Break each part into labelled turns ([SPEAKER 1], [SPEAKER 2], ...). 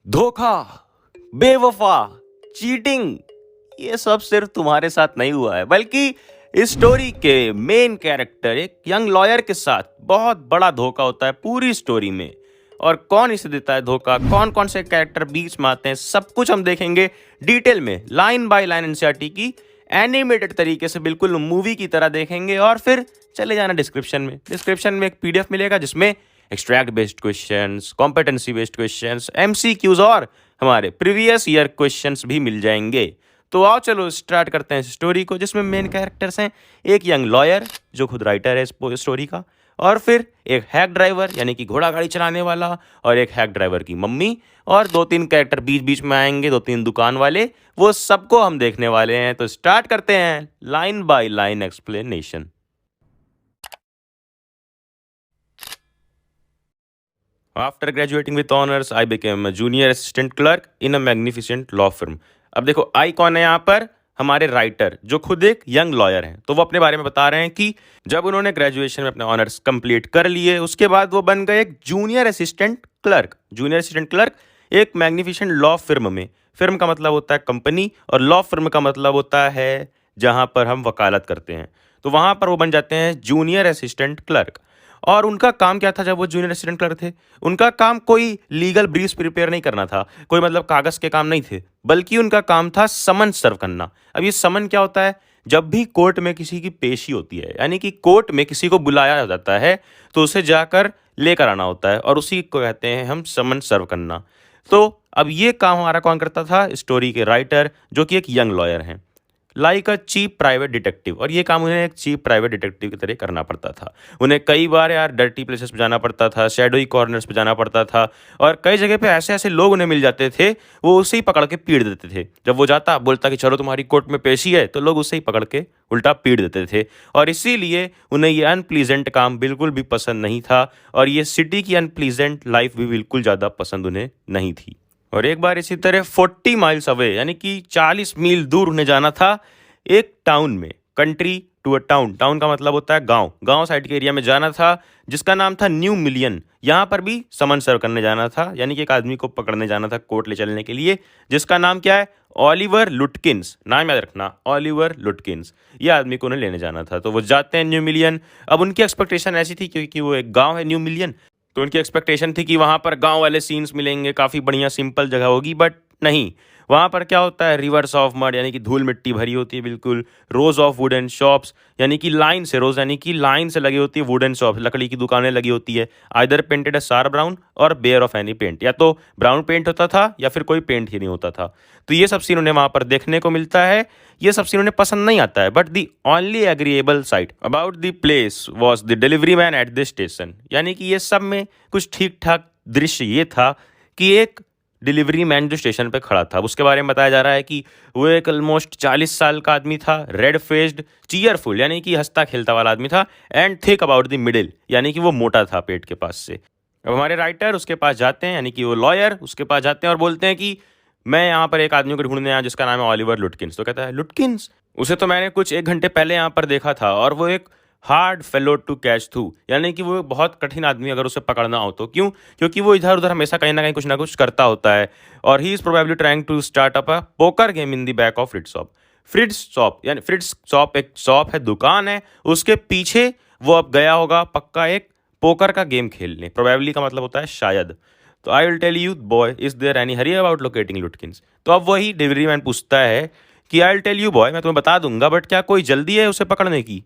[SPEAKER 1] धोखा, बेवफा, चीटिंग, ये सब सिर्फ तुम्हारे साथ नहीं हुआ है, बल्कि इस स्टोरी के मेन कैरेक्टर एक यंग लॉयर के साथ बहुत बड़ा धोखा होता है पूरी स्टोरी में। और कौन इसे देता है धोखा, कौन कौन से कैरेक्टर बीच में आते हैं, सब कुछ हम देखेंगे डिटेल में, लाइन बाय लाइन एनसीईआरटी की एनिमेटेड तरीके से, बिल्कुल मूवी की तरह देखेंगे। और फिर चले जाना डिस्क्रिप्शन में एक पीडीएफ मिलेगा जिसमें extract based questions, competency based questions, MCQs और हमारे प्रीवियस ईयर क्वेश्चंस भी मिल जाएंगे। तो आओ चलो स्टार्ट करते हैं इस स्टोरी को, जिसमें मेन कैरेक्टर्स हैं एक यंग लॉयर जो खुद राइटर है इस स्टोरी का, और फिर एक हैक ड्राइवर यानी कि घोड़ा गाड़ी चलाने वाला, और एक हैक ड्राइवर की मम्मी, और दो तीन कैरेक्टर बीच बीच में आएंगे, दो तीन दुकान वाले, वो सबको हम देखने वाले हैं। तो स्टार्ट करते हैं line by line explanation. After graduating with honors, I became a junior assistant clerk in a magnificent law firm. अब देखो आई कौन है यहाँ पर, हमारे राइटर जो खुद एक यंग लॉयर हैं। तो वो अपने बारे में बता रहे हैं कि जब उन्होंने ग्रेजुएशन में अपने ऑनर्स कंप्लीट कर लिए, उसके बाद वो बन गए एक junior assistant clerk. Junior assistant clerk एक मैग्निफिसेंट लॉ फिर्म में। फिर्म का मतलब होता है कंपनी, और लॉ फिर्म का मतलब होता है जहाँ पर हम वकालत करते हैं। तो वहाँ पर वो बन जाते हैं जूनियर असिस्टेंट क्लर्क। और उनका काम क्या था जब वो जूनियर असिस्टेंट क्लर्क थे? उनका काम कोई लीगल ब्रीफ्स प्रिपेयर नहीं करना था, कोई मतलब कागज के काम नहीं थे, बल्कि उनका काम था समन सर्व करना। अब ये समन क्या होता है? जब भी कोर्ट में किसी की पेशी होती है, यानी कि कोर्ट में किसी को बुलाया जाता है, तो उसे जाकर लेकर आना होता है, और उसी को कहते हैं हम समन सर्व करना। तो अब ये काम हमारा कौन करता था? स्टोरी के राइटर जो कि एक यंग लॉयर हैं, like a cheap private detective. और ये काम उन्हें एक चीप प्राइवेट डिटेक्टिव की तरह करना पड़ता था। उन्हें कई बार यार डर्टी प्लेसेस पे जाना पड़ता था, शैडोई कॉर्नर्स पे जाना पड़ता था, और कई जगह पे ऐसे ऐसे लोग उन्हें मिल जाते थे, वो उसे ही पकड़ के पीट देते थे। जब वो जाता बोलता कि चलो तुम्हारी कोर्ट में पेशी है, तो लोग उसे ही पकड़ के उल्टा पीट देते थे। और इसीलिए उन्हें ये अनप्लीजेंट काम बिल्कुल भी पसंद नहीं था, और ये सिटी की अनप्लीजेंट लाइफ भी बिल्कुल ज़्यादा पसंद उन्हें नहीं थी। और एक बार इसी तरह 40 माइल्स अवे, यानी कि 40 मील दूर उन्हें जाना था एक टाउन में, country to a town. Town का मतलब होता है गांव, गांव साइड के एरिया में जाना था, जिसका नाम था न्यू मिलियन। यहाँ पर भी समन सर्व करने जाना था, यानी कि एक आदमी को पकड़ने जाना था कोर्ट ले चलने के लिए, जिसका नाम क्या है? ऑलिवर लुटकिंस। नाम याद रखना, ऑलिवर लुटकिंस। ये आदमी को उन्हें लेने जाना था। तो वो जाते हैं न्यू मिलियन। अब उनकी एक्सपेक्टेशन ऐसी थी, क्योंकि वो एक गाँव है न्यू मिलियन, तो उनकी एक्सपेक्टेशन थी कि वहाँ पर गांव वाले सीन्स मिलेंगे, काफ़ी बढ़िया सिंपल जगह होगी। बट नहीं, वहाँ पर क्या होता है? रिवर्स ऑफ मड, यानी कि धूल मिट्टी भरी होती है बिल्कुल। रोज ऑफ वुडन शॉप्स, यानी कि लाइन से, रोज यानी कि लाइन से लगी होती है वुडन शॉप, लकड़ी की दुकानें लगी होती है। आइदर पेंटेड सार ब्राउन और बेयर ऑफ एनी पेंट, या तो ब्राउन पेंट होता था या फिर कोई पेंट ही नहीं होता था। तो ये सब सीन उन्हें वहाँ पर देखने को मिलता है। ये सब सीन उन्हें पसंद नहीं आता है। But the only agreeable site about the place was the delivery man at the station, यानी कि ये सब में कुछ ठीक ठाक दृश्य ये था कि एक डिलीवरी मैन जो स्टेशन पे खड़ा था, उसके बारे में बताया जा रहा है कि वो एक ऑलमोस्ट 40 साल का आदमी था, रेड फेस्ड, चीयरफुल, यानी कि हंसता खेलता वाला आदमी था, and thick about the middle, यानी कि वो मोटा था पेट के पास से। अब हमारे राइटर उसके पास जाते हैं, यानी कि वो लॉयर उसके पास जाते हैं और बोलते हैं कि मैं यहाँ पर एक आदमी को ढूंढने आया जिसका नाम है ऑलिवर लुटकिंस। तो कहता है लुटकिंस, उसे तो मैंने कुछ 1 घंटे पहले यहाँ पर देखा था, और वो एक हार्ड फेलो टू कैच थू, यानी कि वो बहुत कठिन आदमी अगर उसे पकड़ना हो तो। क्यों? क्योंकि वो इधर उधर हमेशा कहीं ना कुछ करता होता है, और he is probably trying to start up a poker game in the back of Fritz's shop. Fritz's shop यानी फ्रिट्स शॉप एक शॉप है, दुकान है, उसके पीछे वो अब गया होगा पक्का एक पोकर का गेम खेलने। प्रोबेबली का मतलब होता है शायद। तो I will tell you boy, is there any hurry about locating Lutkins. तो अब वही डिलीवरी मैन पूछता है कि I will tell you boy, मैं तुम्हें बता दूंगा, बट क्या कोई जल्दी है उसे पकड़ने की?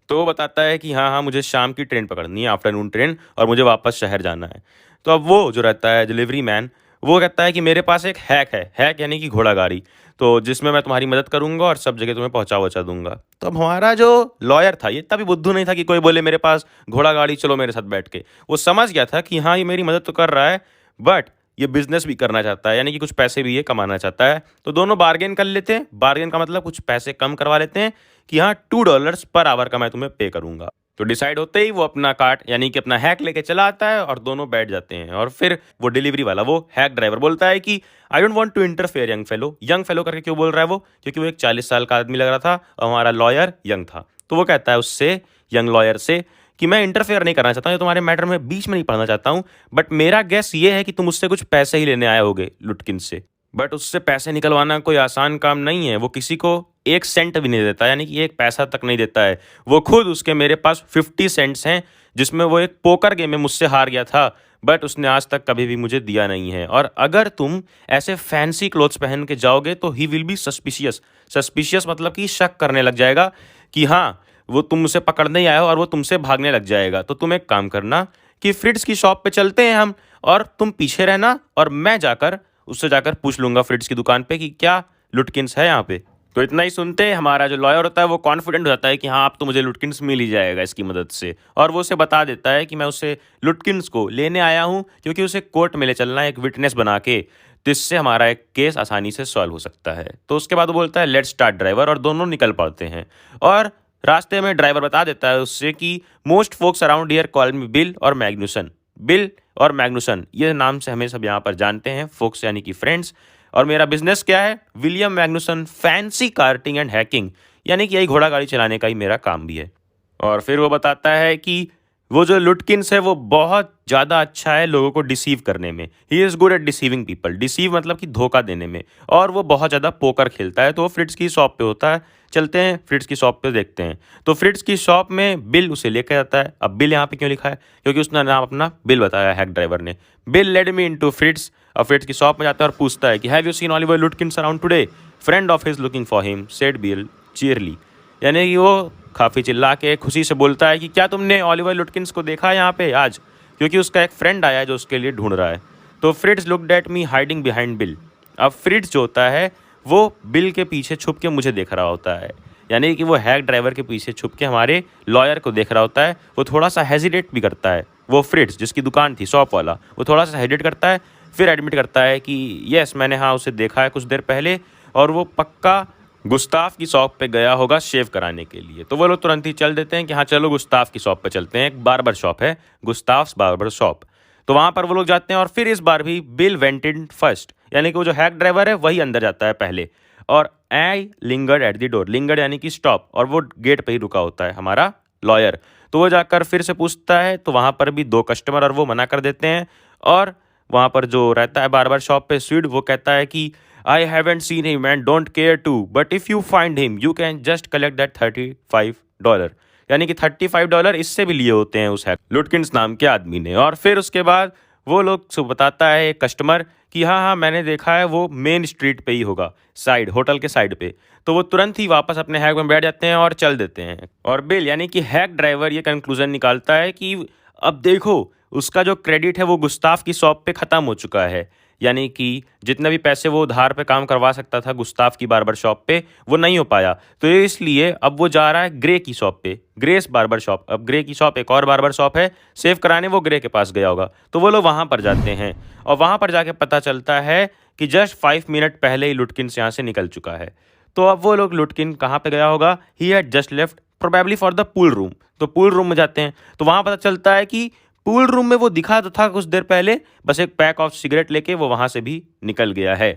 [SPEAKER 1] तो वो बताता है कि हाँ हाँ, मुझे शाम की ट्रेन पकड़नी है, आफ्टरनून ट्रेन, और मुझे वापस शहर जाना है। तो अब वो जो रहता है डिलीवरी मैन, वो कहता है कि मेरे पास एक हैक है, हैक यानी कि घोड़ा गाड़ी, तो जिसमें मैं तुम्हारी मदद करूंगा और सब जगह तुम्हें पहुंचा दूंगा। तो अब हमारा जो लॉयर था, ये इतना भी बुद्धू नहीं था कि कोई बोले मेरे पास घोड़ा गाड़ी, चलो मेरे साथ बैठ के। वो समझ गया था कि हाँ ये मेरी मदद तो कर रहा है, बट ये बिजनेस भी करना चाहता है, यानी कि कुछ पैसे भी ये कमाना चाहता है। तो दोनों बार्गेन कर लेते हैं। बार्गेन का मतलब कुछ पैसे कम करवा लेते हैं कि हाँ $2 पर आवर का मैं तुम्हें पे करूंगा। तो डिसाइड होते ही वो अपना कार्ट यानी कि अपना हैक लेके चला आता है, और दोनों बैठ जाते हैं। और फिर वो डिलीवरी वाला, वो हैक ड्राइवर बोलता है कि I don't want to interfere young fellow. Young fellow करके क्यों बोल रहा है वो? क्योंकि वो एक 40 साल का आदमी लग रहा था, और हमारा लॉयर यंग था। तो वो कहता है उससे, यंग लॉयर से, कि मैं इंटरफेयर नहीं करना चाहता हूँ, या तुम्हारे मैटर में बीच में नहीं पड़ना चाहता हूँ, बट मेरा गेस ये है कि तुम उससे कुछ पैसे ही लेने आए होगे लुटकिन से। बट उससे पैसे निकलवाना कोई आसान काम नहीं है। वो किसी को 1 सेंट भी नहीं देता, यानी कि 1 पैसा तक नहीं देता है। वो खुद उसके मेरे पास 50 सेंट्स हैं, जिसमें वो एक पोकर गेम में मुझसे हार गया था, बट उसने आज तक कभी भी मुझे दिया नहीं है। और अगर तुम ऐसे फैंसी क्लोथ्स पहन के जाओगे तो he will be suspicious. Suspicious मतलब कि शक करने लग जाएगा कि हाँ, वो तुम उसे पकड़ने ही आए हो, और वो तुमसे भागने लग जाएगा। तो तुम एक काम करना कि फ्रिट्ज की शॉप पे चलते हैं हम, और तुम पीछे रहना, और मैं जाकर उससे जाकर पूछ लूंगा फ्रिट्ज की दुकान पे कि क्या लुटकिंस है यहाँ पे। तो इतना ही सुनते हमारा जो लॉयर होता है वो कॉन्फिडेंट हो जाता है कि हाँ, अब तो मुझे लुटकिंस मिल ही जाएगा इसकी मदद से, और वो उसे बता देता है कि मैं उसे लुटकिंस को लेने आया हूँ क्योंकि उसे कोर्ट में ले चलना है एक विटनेस बना के, तो इससे हमारा एक केस आसानी से सॉल्व हो सकता है। तो उसके बाद वो बोलता है लेट्स स्टार्ट ड्राइवर, और दोनों निकल पड़ते हैं। और रास्ते में ड्राइवर बता देता है उससे कि most folks around here call me Bill और मैग्नुसन। बिल और मैग्नुसन ये नाम से हमें सब यहाँ पर जानते हैं, फोक्स यानी कि फ्रेंड्स। और मेरा बिजनेस क्या है? William Magnuson fancy carting and hacking, यानी कि यही घोड़ा गाड़ी चलाने का ही मेरा काम भी है। और फिर वो बताता है कि वो जो लुटकिंस है वो बहुत ज़्यादा अच्छा है लोगों को डिसीव करने में। He is good at deceiving people. Deceive मतलब कि धोखा देने में। और वो बहुत ज़्यादा पोकर खेलता है। तो वो फ्रिट्ज की शॉप पे होता है। चलते हैं फ्रिट्ज की शॉप पे देखते हैं। तो फ्रिट्ज की शॉप में बिल उसे लेकर जाता है। अब बिल यहाँ पे क्यों लिखा है? क्योंकि उसने नाम अपना बिल बताया हैक ड्राइवर ने। Bill led me into Fritz. और फ्रिट्ज की शॉप में जाता है और पूछता है कि have you seen Oliver Lutkins around today? Friend of his looking for him, said Bill cheerily. यानी कि वो काफ़ी चिल्ला के खुशी से बोलता है कि क्या तुमने ऑलिवर लुटकिंस को देखा है यहाँ पे आज? क्योंकि उसका एक फ्रेंड आया है जो उसके लिए ढूंढ रहा है। तो Fritz looked at me hiding behind bill. अब फ्रिट्ज जो होता है वो बिल के पीछे छुप के मुझे देख रहा होता है, यानी कि वो हैक ड्राइवर के पीछे छुप के हमारे लॉयर को देख रहा होता है। वो थोड़ा सा हेजिटेट भी करता है। वो फ्रिट्ज जिसकी दुकान थी शॉप वाला, वो थोड़ा सा हेजिटेट करता है, फिर एडमिट करता है कि यस मैंने हाँ उसे देखा है कुछ देर पहले, और वो पक्का गुस्ताफ की शॉप पे गया होगा शेव कराने के लिए। तो वो लोग तुरंत ही चल देते हैं कि हाँ चलो गुस्ताफ की शॉप पे चलते हैं। एक बार्बर शॉप है, गुस्ताफ्स बार्बर शॉप। तो वहाँ पर वो लोग जाते हैं, और फिर इस बार भी बिल वेंट इन फर्स्ट, यानी कि वो जो हैक ड्राइवर है वही अंदर जाता है पहले। और I lingered at the door. Lingered यानी कि स्टॉप, और वो गेट पे ही रुका होता है हमारा लॉयर। तो वो जाकर फिर से पूछता है, तो वहाँ पर भी 2 कस्टमर, और वो मना कर देते हैं। और वहाँ पर जो रहता है बार्बर शॉप पे स्वीड, वो कहता है कि I haven't seen him and don't care to, but if you find him, you can just collect that $35। यानी कि $35 इससे भी लिए होते हैं उस हैक लुटकिंस नाम के आदमी ने। और फिर उसके बाद वो लोग से बताता है एक कस्टमर कि हाँ हाँ मैंने देखा है, वो मेन स्ट्रीट पे ही होगा, साइड होटल के साइड पे। तो वो तुरंत ही वापस अपने हैक में बैठ जाते हैं और चल देते हैं। और बिल यानी कि हैक ड्राइवर ये कंक्लूजन निकालता है कि अब देखो उसका जो क्रेडिट है वो गुस्ताफ की शॉप पे ख़त्म हो चुका है, यानी कि जितने भी पैसे वो उधार पे काम करवा सकता था गुस्ताफ की बार्बर शॉप पे, वो नहीं हो पाया। तो इसलिए अब वो जा रहा है ग्रे की शॉप पे, ग्रेस बार्बर शॉप। अब ग्रे की शॉप एक और बार्बर शॉप है, सेव कराने वो ग्रे के पास गया होगा। तो वो लोग वहाँ पर जाते हैं, और वहाँ पर जाके पता चलता है कि जस्ट 5 मिनट पहले ही लुटकिन यहाँ से निकल चुका है। तो अब वो लोग लुटकिन कहाँ पे गया होगा? He had just left probably for the pool room. तो पूल रूम में जाते हैं, तो वहाँ पता चलता है कि पूल रूम में वो दिखा तो था कुछ देर पहले, बस एक पैक ऑफ सिगरेट लेके वो वहां से भी निकल गया है।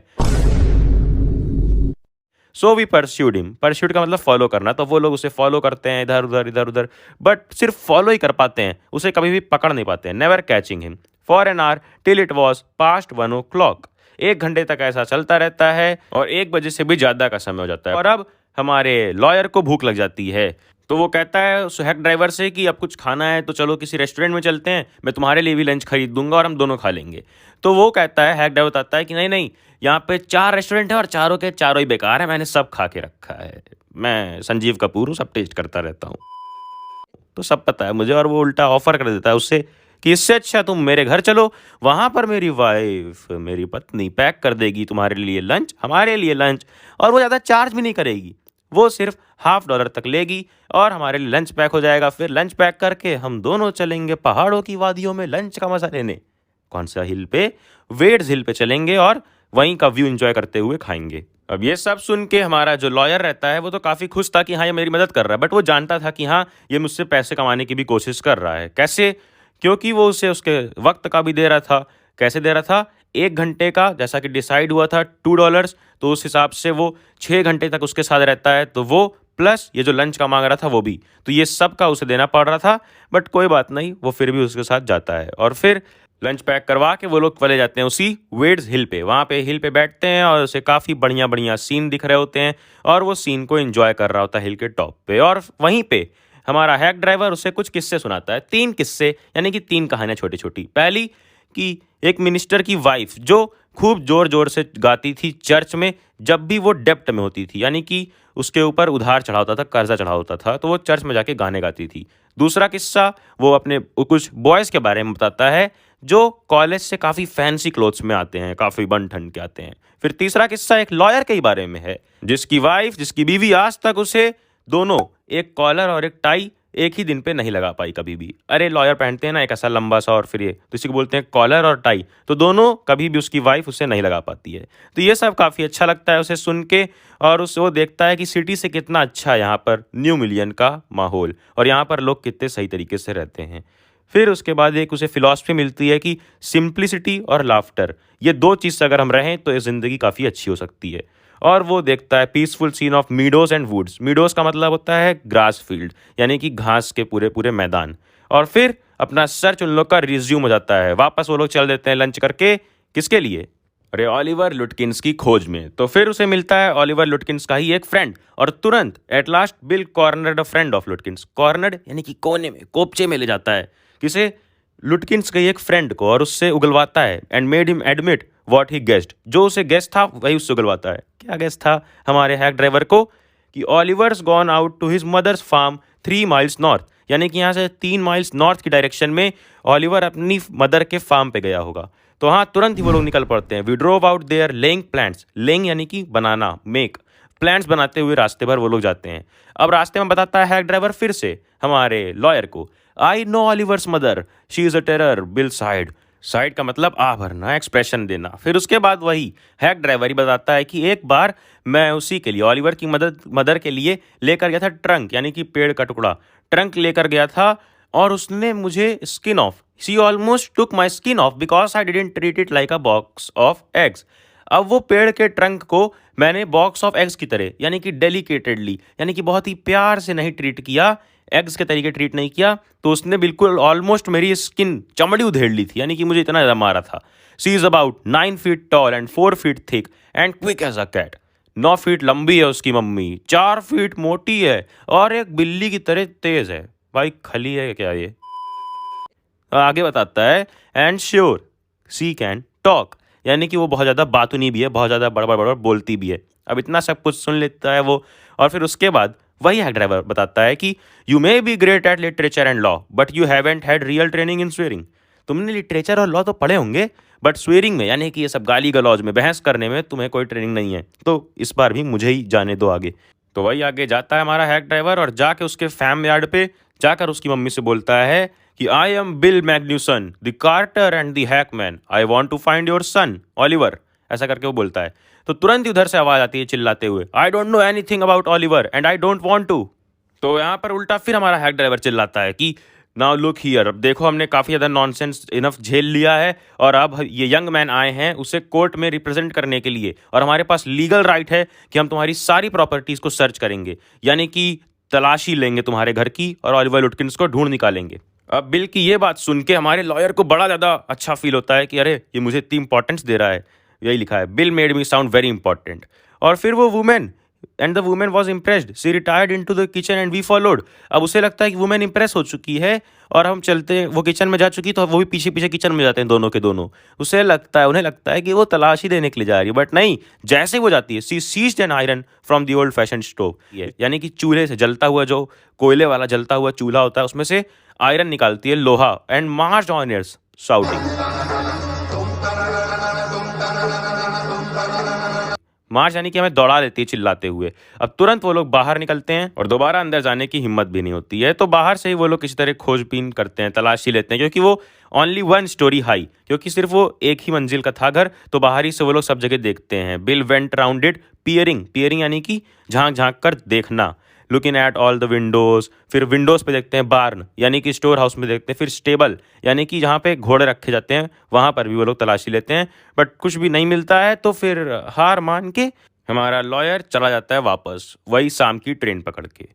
[SPEAKER 1] So we pursued him. Pursued का मतलब फॉलो करना। तो वो लोग उसे फॉलो करते हैं इधर उधर इधर उधर, बट सिर्फ फॉलो ही कर पाते हैं, उसे कभी भी पकड़ नहीं पाते हैं। Never catching him for an hour till it was past 1 o'clock। 1 घंटे तक ऐसा चलता रहता है, और 1 बजे से भी ज़्यादा का समय हो जाता है। और अब हमारे लॉयर को भूख लग जाती है। तो वो कहता है उस हैक ड्राइवर से कि अब कुछ खाना है तो चलो किसी रेस्टोरेंट में चलते हैं, मैं तुम्हारे लिए भी लंच खरीद दूंगा और हम दोनों खा लेंगे। तो वो कहता है, हैक ड्राइवर बताता है कि नहीं नहीं, यहाँ पे 4 रेस्टोरेंट है और चारों के चारों ही बेकार है, मैंने सब खा के रखा है, मैं संजीव कपूर हूँ, सब टेस्ट करता रहता हूँ। तो सब पता है मुझे। और वो उल्टा ऑफर कर देता है उससे कि इससे अच्छा तुम मेरे घर चलो, वहाँ पर मेरी वाइफ, मेरी पत्नी पैक कर देगी तुम्हारे लिए लंच, हमारे लिए लंच, और वो ज़्यादा चार्ज भी नहीं करेगी, वो सिर्फ $50 तक लेगी और हमारे लिए लंच पैक हो जाएगा। फिर लंच पैक करके हम दोनों चलेंगे पहाड़ों की वादियों में लंच का मजा लेने। कौन सा हिल पे? वेड्स हिल पे चलेंगे, और वहीं का व्यू एंजॉय करते हुए खाएंगे। अब ये सब सुन के हमारा जो लॉयर रहता है वो तो काफ़ी खुश था कि हाँ ये मेरी मदद कर रहा है, बट वो जानता था कि हाँ ये मुझसे पैसे कमाने की भी कोशिश कर रहा है। कैसे? क्योंकि वो उसे उसके वक्त का भी दे रहा था। कैसे दे रहा था? 1 घंटे का जैसा कि डिसाइड हुआ था $2, तो उस हिसाब से वो 6 घंटे तक उसके साथ रहता है, तो वो प्लस ये जो लंच का मांग रहा था वो भी। तो ये सब का उसे देना पड़ रहा था, बट कोई बात नहीं, वो फिर भी उसके साथ जाता है और फिर लंच पैक करवा के वो लोग चले जाते हैं उसी वेड्स हिल पे। वहाँ पे हिल पे बैठते हैं और उसे काफ़ी बढ़िया बढ़िया सीन दिख रहे होते हैं और वो सीन को एंजॉय कर रहा होता है हिल के टॉप पे। और वहीं पे हमारा हैक ड्राइवर उसे कुछ किस्से सुनाता है, 3 किस्से, यानी कि 3 कहानियाँ छोटी छोटी। पहली कि एक मिनिस्टर की वाइफ जो खूब जोर जोर से गाती थी चर्च में जब भी वो डेप्ट में होती थी, यानी कि उसके ऊपर उधार चढ़ा होता था, कर्जा चढ़ा होता था, तो वो चर्च में जाके गाने गाती थी। दूसरा किस्सा वो अपने कुछ बॉयज़ के बारे में बताता है जो कॉलेज से काफ़ी फैंसी क्लोथ्स में आते हैं, काफ़ी बन ठन के आते हैं। फिर तीसरा किस्सा एक लॉयर के ही बारे में है जिसकी वाइफ, जिसकी बीवी आज तक उसे दोनों, एक कॉलर और एक टाई, एक ही दिन पे नहीं लगा पाई कभी भी। अरे लॉयर पहनते हैं ना एक ऐसा लंबा सा और फिर ये, तो इसी को बोलते हैं कॉलर और टाई, तो दोनों कभी भी उसकी वाइफ उसे नहीं लगा पाती है। तो ये सब काफ़ी अच्छा लगता है उसे सुन के और उसे वो देखता है कि सिटी से कितना अच्छा है यहाँ पर न्यू मिलियन का माहौल और यहाँ पर लोग कितने सही तरीके से रहते हैं। फिर उसके बाद एक उसे फिलॉसफी मिलती है कि सिंप्लिसिटी और लाफ्टर, ये 2 चीज़ से अगर हम रहें तो ये ज़िंदगी काफ़ी अच्छी हो सकती है। और वो देखता है peaceful scene of meadows and woods. Meadows का मतलब होता है ग्रास फील्ड, यानी कि घास के पूरे पूरे मैदान। और फिर अपना सर्च उन लोग का रिज्यूम हो जाता है, वापस वो लोग चल देते हैं लंच करके, किसके लिए? अरे ऑलिवर लुटकिंस की खोज में। तो फिर उसे मिलता है ऑलिवर लुटकिंस का ही एक फ्रेंड और तुरंत at last bill cornered a friend of लुटकिंस। Cornered यानी कि कोने में, कोपचे में ले जाता है किसे? लुटकिंस के एक फ्रेंड को, और उससे उगलवाता है and made him admit what he guessed. जो उसे गेस्ट था वही उससे उगलवाता है। क्या गेस्ट था हमारे हैक ड्राइवर को? कि Oliver's gone out to his mother's farm 3 miles north, यानी कि यहाँ से 3 माइल्स नॉर्थ की डायरेक्शन में ऑलिवर अपनी मदर के फार्म पे गया होगा। तो हाँ, तुरंत ही वो लोग निकल पड़ते हैं। We drove out there laying plants, laying यानी कि बनाना, मेक प्लान्स बनाते हुए रास्ते भर वो लोग जाते हैं। अब रास्ते में बताता है हैक ड्राइवर फिर से हमारे लॉयर को, I know ऑलिवर्स mother, she is a terror, bill side. Side का मतलब आ भरना, एक्सप्रेशन देना। फिर उसके बाद वही हैक ड्राइवर ही बताता है कि एक बार मैं उसी के लिए, ऑलिवर की मदर के लिए लेकर गया था ट्रंक, यानी कि पेड़ का टुकड़ा, ट्रंक लेकर गया था और उसने मुझे skin of, she almost took my skin of because I didn't treat it like a box of eggs. अब वो पेड़ के ट्रंक को मैंने बॉक्स ऑफ एग्स की तरह, यानी कि डेलिकेटेडली, यानी कि बहुत ही प्यार से नहीं ट्रीट किया, एग्स के तरीके ट्रीट नहीं किया, तो उसने बिल्कुल ऑलमोस्ट मेरी स्किन, चमड़ी उधेड़ ली थी, यानी कि मुझे इतना ज़्यादा मारा था। She is about 9 feet tall and 4 feet thick and quick as a cat. 9 feet लंबी है उसकी मम्मी, 4 फीट मोटी है और एक बिल्ली की तरह तेज है। भाई खली है क्या ये? आगे बताता है and sure she can talk, यानी कि वो बहुत ज़्यादा बातूनी भी है, बहुत ज़्यादा बड़बड़ बड़बड़ बोलती भी है। अब इतना सब कुछ सुन लेता है वो, और फिर उसके बाद वही हैक ड्राइवर बताता है कि you may be great at literature and law but you haven't had real training in swearing. तुमने लिटरेचर और लॉ तो पढ़े होंगे, बट स्वेरिंग में, यानी कि ये सब गाली गलौज में, बहस करने में तुम्हें कोई ट्रेनिंग नहीं है, तो इस बार भी मुझे ही जाने दो आगे। तो वही आगे जाता है हमारा हैक ड्राइवर और जाके उसके फैम यार्ड पे जाकर उसकी मम्मी से बोलता है कि I am Bill Magnuson, the carter and the hackman, I want to find your son Oliver, ऐसा करके वो बोलता है। तो तुरंत ही उधर से आवाज़ आती है चिल्लाते हुए, I don't know anything about Oliver and I don't want to. तो यहाँ पर उल्टा फिर हमारा हैक ड्राइवर चिल्लाता है कि नाउ लुक हियर, अब देखो हमने काफ़ी ज़्यादा नॉनसेंस इनफ झेल लिया है और अब ये यंग मैन आए हैं उसे कोर्ट में रिप्रेजेंट करने के लिए, और हमारे पास लीगल राइट है कि हम तुम्हारी सारी प्रॉपर्टीज़ को सर्च करेंगे, यानी कि तलाशी लेंगे तुम्हारे घर की और ऑलिवर लुटकिंस को ढूंढ निकालेंगे। अब बिल की ये बात सुन के हमारे लॉयर को बड़ा ज़्यादा अच्छा फील होता है कि अरे ये मुझे इतनी इंपॉर्टेंस दे रहा है, यही लिखा है, Bill made me sound very important. और फिर वो women and the women was impressed, she retired into the kitchen and we followed. अब उसे लगता है कि वुमेन इंप्रेस हो चुकी है और हम चलते, वो किचन में जा चुकी तो वो भी पीछे पीछे किचन में जाते हैं दोनों के दोनों। उसे लगता है, उन्हें लगता है कि वो तलाशी देने के लिए जा रही है, बट नहीं, जैसे वो जाती है she seized an iron from the old fashion stove, यानी कि चूल्हे से जलता हुआ, जो कोयले वाला जलता हुआ चूल्हा होता है उसमें से आयरन निकालती है, लोहा, एंड मार्च ऑनर्स शाउटिंग। मार्च यानी कि हमें दौड़ा देती है चिल्लाते हुए। अब तुरंत वो लोग बाहर निकलते हैं और दोबारा अंदर जाने की हिम्मत भी नहीं होती है, तो बाहर से ही वो लोग किसी तरह खोजबीन करते हैं, तलाशी लेते हैं, क्योंकि वो ओनली 1 स्टोरी हाई, क्योंकि सिर्फ वो एक ही मंजिल का था घर, तो बाहर ही से वो लोग सब जगह देखते हैं। Bill went round it peering, peering यानी कि झांक झांक कर देखना, looking at all the Windows, फिर विंडोज़ पे देखते हैं बार्न यानी कि स्टोर हाउस में देखते हैं, फिर स्टेबल यानी कि जहाँ पे घोड़े रखे जाते हैं वहाँ पर भी वो लोग तलाशी लेते हैं, बट कुछ भी नहीं मिलता है। तो फिर हार मान के हमारा लॉयर चला जाता है वापस वही शाम की ट्रेन पकड़ के।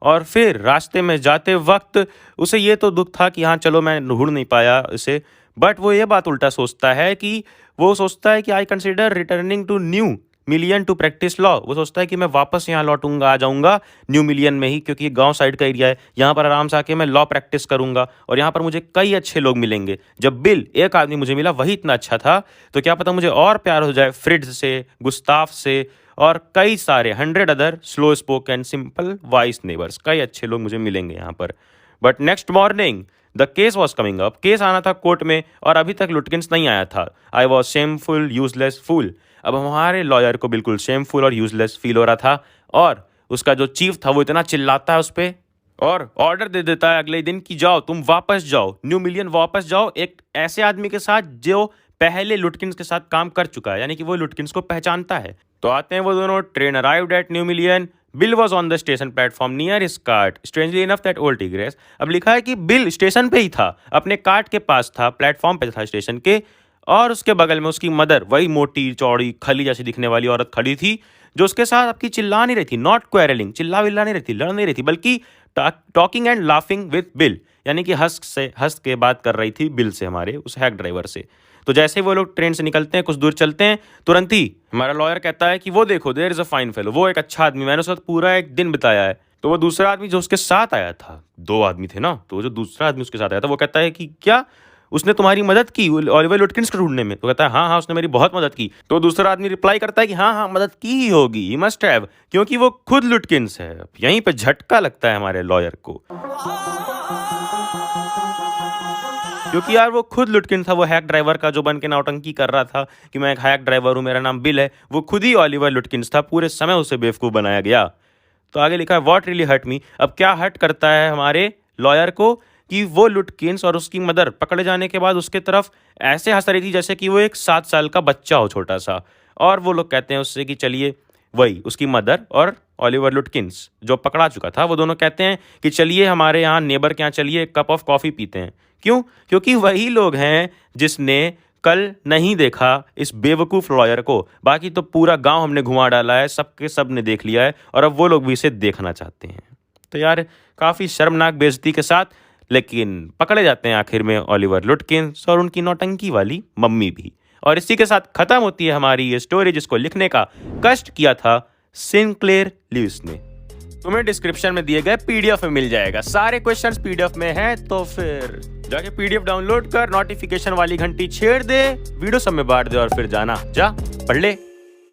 [SPEAKER 1] और फिर रास्ते में जाते वक्त उसे ये तो दुख था कि हाँ चलो मैं ढूंढ नहीं पाया इसे, बट वो ये बात उल्टा सोचता है कि वो सोचता है कि I consider returning to New Mullion to practise law. वो सोचता है कि मैं वापस यहाँ लौटूंगा, आ जाऊंगा न्यू मिलियन में ही, क्योंकि ये गांव साइड का एरिया है, यहाँ पर आराम से आके मैं लॉ प्रैक्टिस करूंगा और यहाँ पर मुझे कई अच्छे लोग मिलेंगे। जब बिल एक आदमी मुझे मिला वही इतना अच्छा था, तो क्या पता मुझे और प्यार हो जाए फ्रिड्स से, गुस्ताफ से और कई सारे 100 other slow spoken simple voice neighbours. कई अच्छे लोग मुझे मिलेंगे यहाँ पर। But next morning the case was coming up. Case आना था कोर्ट में और अभी तक लुटकिंस नहीं आया था। आई वॉज शेमफुल यूजलेस फूल। अब हमारे लॉयर को बिल्कुल शेमफुल और यूजलेस फील हो रहा था और उसका जो चीफ था वो इतना चिल्लाता है उस पर और ऑर्डर दे देता है अगले दिन कि जाओ तुम वापस जाओ न्यू मिलियन, वापस जाओ एक ऐसे आदमी के साथ जो पहले लुटकिंस के साथ काम कर चुका है, यानी कि वो लुटकिंस को पहचानता है। तो आते हैं वो दोनों। Train arrived at new million. Bill was on the station platform near his cart strangely enough that old tigress. अब लिखा है कि बिल स्टेशन पे ही था, अपने कार्ट के पास था, प्लेटफॉर्म पे था स्टेशन के, और उसके बगल में उसकी मदर, वही मोटी चौड़ी खली जैसी दिखने वाली औरत खड़ी थी, जो उसके साथ आपकी चिल्ला नहीं रही थी, नॉट क्वेरलिंग, चिल्ला विल्ला नहीं रही थी, लड़ नहीं रही थी, बल्कि talking and laughing with bill, यानी कि हंस के बात कर रही थी बिल से, हमारे उस हैक ड्राइवर से। तो जैसे ही वो लोग ट्रेन से निकलते हैं, कुछ दूर चलते हैं, तुरंत ही हमारा लॉयर कहता है कि वो देखो there is a fine fellow, वो एक अच्छा आदमी, मैंने उसके साथ पूरा एक दिन बिताया है। तो वो दूसरा आदमी जो उसके साथ आया था, 2 आदमी थे ना, तो जो दूसरा आदमी उसके साथ आया था वो कहता है कि क्या उसने तुम्हारी मदद की ओलिवर लुटकिंस को ढूंढने में? तो कहता है हाँ उसने मेरी बहुत मदद की। तो दूसरा आदमी रिप्लाई करता है कि हाँ मदद की ही होगी, ही मस्ट हैव, क्योंकि वो खुद लुटकिंस है। यहीं पे झटका लगता है हमारे लॉयर को, क्योंकि यार वो खुद लुटकिन था, वो हैक ड्राइवर का जो बन के नौटंकी कर रहा था कि मैं एक हैक ड्राइवर हूँ, मेरा नाम बिल है, वो खुद ही ओलिवर लुटकिंस था, पूरे समय उसे बेवकूफ़ बनाया गया। तो आगे लिखा है व्हाट रियली हर्ट मी। अब क्या हर्ट करता है हमारे लॉयर को कि वो लुटकिंस और उसकी मदर पकड़े जाने के बाद उसके तरफ ऐसे हंस रही थी जैसे कि वो एक 7 साल का बच्चा हो, छोटा सा। और वो लोग कहते हैं उससे कि चलिए, वही उसकी मदर और ओलिवर लुटकिंस जो पकड़ा चुका था, वो दोनों कहते हैं कि चलिए हमारे यहाँ नेबर के यहाँ चलिए, एक कप ऑफ कॉफ़ी पीते हैं। क्यों? क्योंकि वही लोग हैं जिसने कल नहीं देखा इस बेवकूफ़ लॉयर को, बाकी तो पूरा गांव हमने घुमा डाला है, सबके सब ने देख लिया है और अब वो लोग भी इसे देखना चाहते हैं। तो यार काफ़ी शर्मनाक बेइज्जती के साथ, लेकिन पकड़े जाते हैं आखिर में ओलिवर लुटकिंस और उनकी नौटंकी वाली मम्मी भी। और इसी के साथ खत्म होती है हमारी ये स्टोरी, जिसको लिखने का कष्ट किया था सिंक्लेयर ल्यूइस ने। तुम्हें डिस्क्रिप्शन में दिए गए पीडीएफ में मिल जाएगा, सारे क्वेश्चंस पीडीएफ में हैं, तो फिर जाके पीडीएफ डाउनलोड कर, नोटिफिकेशन वाली घंटी छेड़ दे, वीडियो सब में बांट दे और फिर जाना जा पढ़ ले।